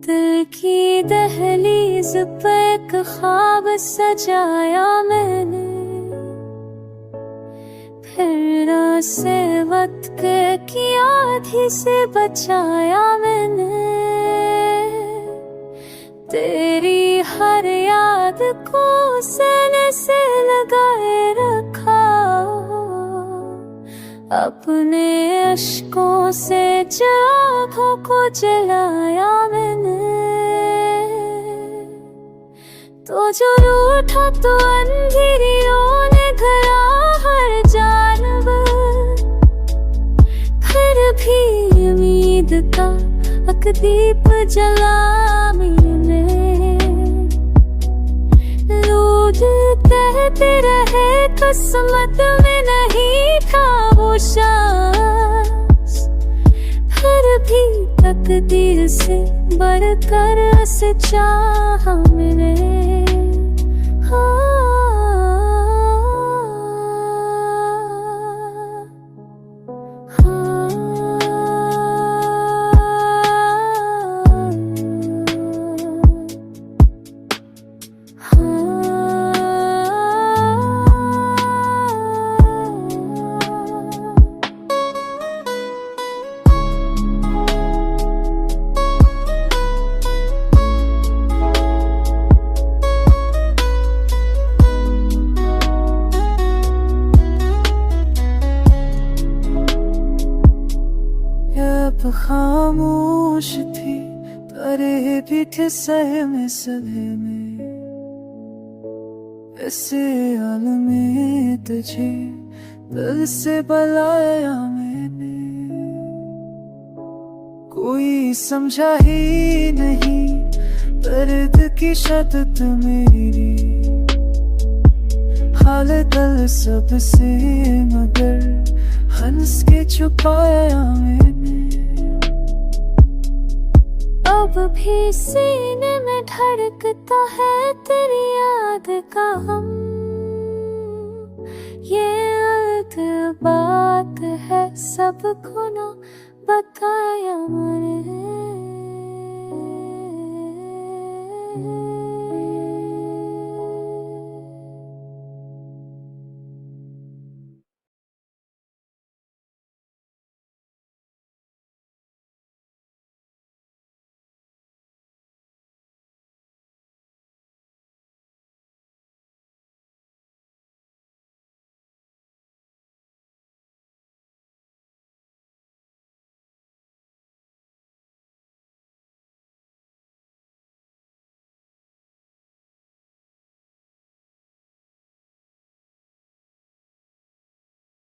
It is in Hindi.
दिल की दहलीज पे एक ख्वाब सजाया मैंने, फिर से वक्त की आधी से बचाया मैंने। तेरी हर याद को सीने से लगाए रखा, अपने अश्कों से आँखों को जलाया मैंने। तो जो रूठा तो अंधेरियों ने घरा हर जानवर, फिर भी उम्मीद का एक दीप जला मैंने। लोग कहते रहे किस्मत में नहीं था वो शांस, फिर भी तकदीर से बढ़कर से चाहा मैंने। खामोश थी तारे भी थे सहमे सभे में, ऐसे आलमे तुझे दिल से बुलाया मैंने। कोई समझा ही नहीं दर्द की शद्दत मेरी, हाल दिल सबसे मगर हंस के छुपाया मैंने। अब भी सीने में धड़कता है तेरी याद का हम, ये अलग बात है सबको ना बताया मैंने।